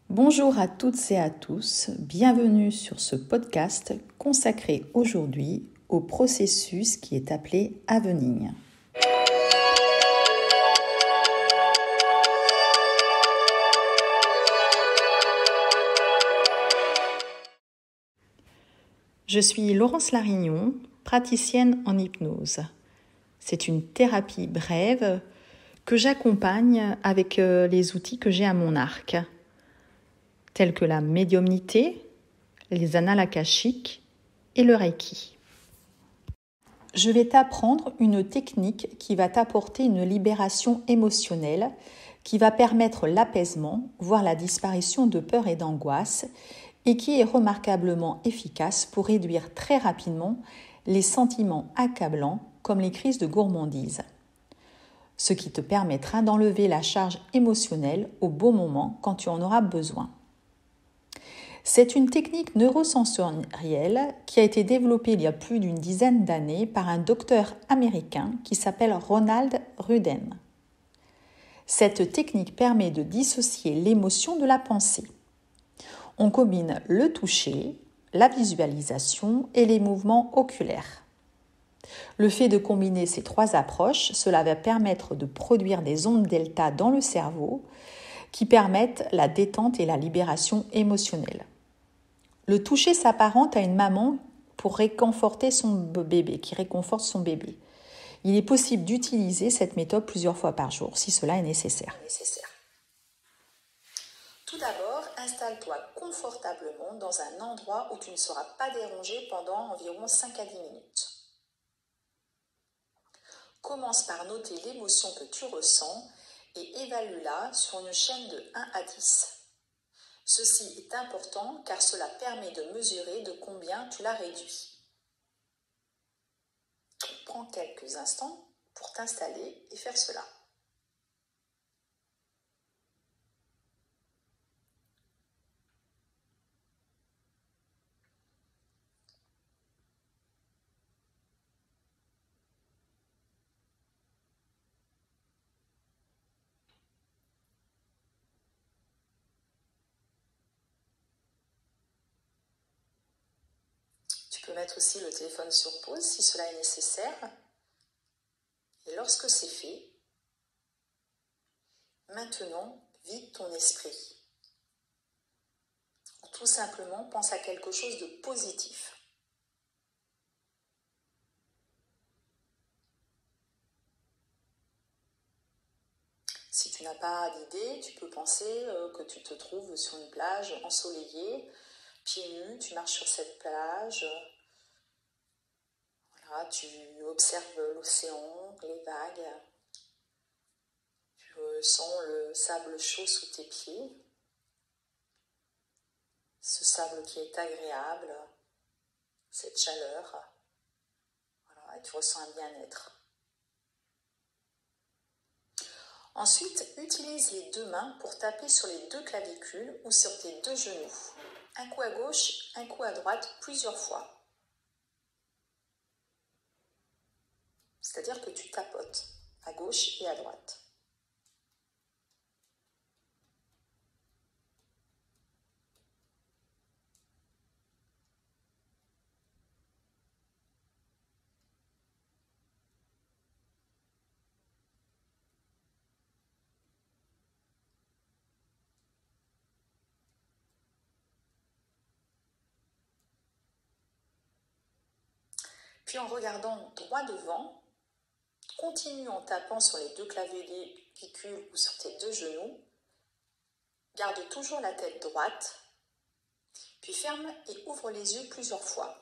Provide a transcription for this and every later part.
Bonjour à toutes et à tous, bienvenue sur ce podcast consacré aujourd'hui au processus qui est appelé Avening. Je suis Laurence Larignon, praticienne en hypnose. C'est une thérapie brève que j'accompagne avec les outils que j'ai à mon arc, tels que la médiumnité, les annales akashiques et le Reiki. Je vais t'apprendre une technique qui va t'apporter une libération émotionnelle, qui va permettre l'apaisement, voire la disparition de peur et d'angoisse, et qui est remarquablement efficace pour réduire très rapidement les sentiments accablants comme les crises de gourmandise. Ce qui te permettra d'enlever la charge émotionnelle au bon moment quand tu en auras besoin. C'est une technique neurosensorielle qui a été développée il y a plus d'une dizaine d'années par un docteur américain qui s'appelle Ronald Ruden. Cette technique permet de dissocier l'émotion de la pensée. On combine le toucher, la visualisation et les mouvements oculaires. Le fait de combiner ces trois approches, cela va permettre de produire des ondes delta dans le cerveau qui permettent la détente et la libération émotionnelle. Le toucher s'apparente à une maman pour réconforter son bébé, qui réconforte son bébé. Il est possible d'utiliser cette méthode plusieurs fois par jour, si cela est nécessaire. Tout d'abord, installe-toi confortablement dans un endroit où tu ne seras pas dérangé pendant environ 5 à 10 minutes. Commence par noter l'émotion que tu ressens et évalue-la sur une chaîne de 1 à 10. Ceci est important car cela permet de mesurer de combien tu l'as réduit. Prends quelques instants pour t'installer et faire cela. Tu peux mettre aussi le téléphone sur pause si cela est nécessaire. Et lorsque c'est fait, maintenant, vide ton esprit. Ou tout simplement, pense à quelque chose de positif. Si tu n'as pas d'idée, tu peux penser que tu te trouves sur une plage ensoleillée, pieds nus, tu marches sur cette plage. Voilà, tu observes l'océan, les vagues. Tu sens le sable chaud sous tes pieds. Ce sable qui est agréable, cette chaleur. Voilà, et tu ressens un bien-être. Ensuite, utilise les deux mains pour taper sur les deux clavicules ou sur tes deux genoux. Un coup à gauche, un coup à droite, plusieurs fois. C'est-à-dire que tu tapotes à gauche et à droite. Puis en regardant droit devant, continue en tapant sur les deux clavicules ou sur tes deux genoux. Garde toujours la tête droite, puis ferme et ouvre les yeux plusieurs fois.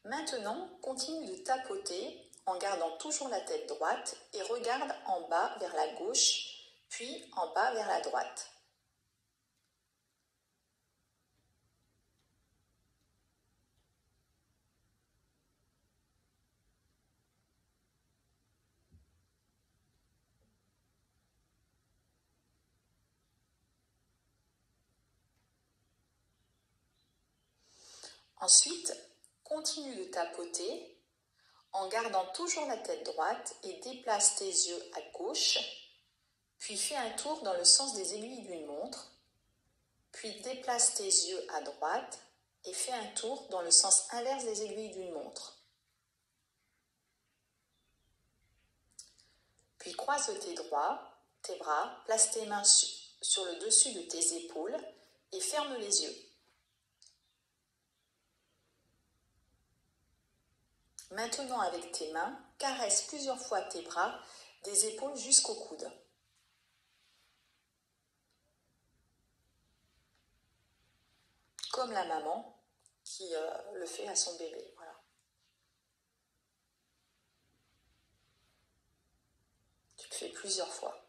Maintenant, continue de tapoter en gardant toujours la tête droite et regarde en bas vers la gauche, puis en bas vers la droite. Ensuite, continue de tapoter en gardant toujours la tête droite et déplace tes yeux à gauche, puis fais un tour dans le sens des aiguilles d'une montre, puis déplace tes yeux à droite et fais un tour dans le sens inverse des aiguilles d'une montre. Puis croise tes bras, place tes mains sur le dessus de tes épaules et ferme les yeux. Maintenant, avec tes mains, caresse plusieurs fois tes bras des épaules jusqu'au coude. Comme la maman qui le fait à son bébé. Voilà. Tu le fais plusieurs fois.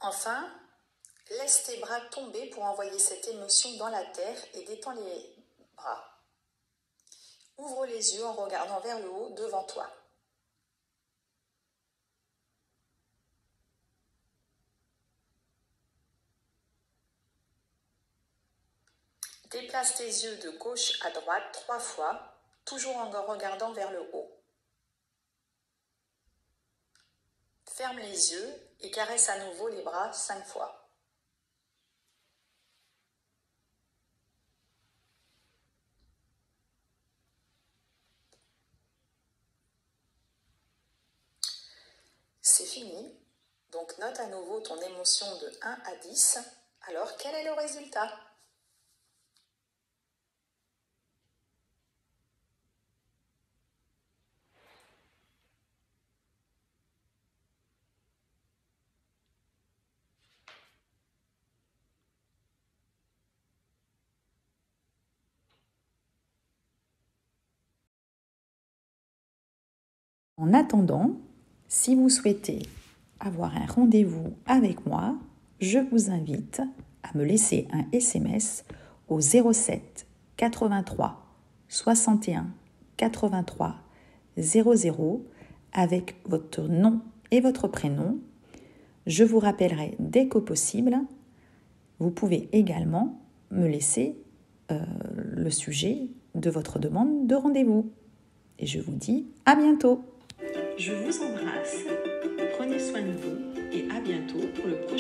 Enfin, laisse tes bras tomber pour envoyer cette émotion dans la terre et détends les bras. Ouvre les yeux en regardant vers le haut devant toi. Déplace tes yeux de gauche à droite 3 fois, toujours en regardant vers le haut. Ferme les yeux et caresse à nouveau les bras 5 fois. C'est fini. Donc note à nouveau ton émotion de 1 à 10. Alors quel est le résultat ? En attendant, si vous souhaitez avoir un rendez-vous avec moi, je vous invite à me laisser un SMS au 07 83 61 83 00 avec votre nom et votre prénom. Je vous rappellerai dès que possible. Vous pouvez également me laisser le sujet de votre demande de rendez-vous. Et je vous dis à bientôt. Je vous embrasse, prenez soin de vous et à bientôt pour le prochain.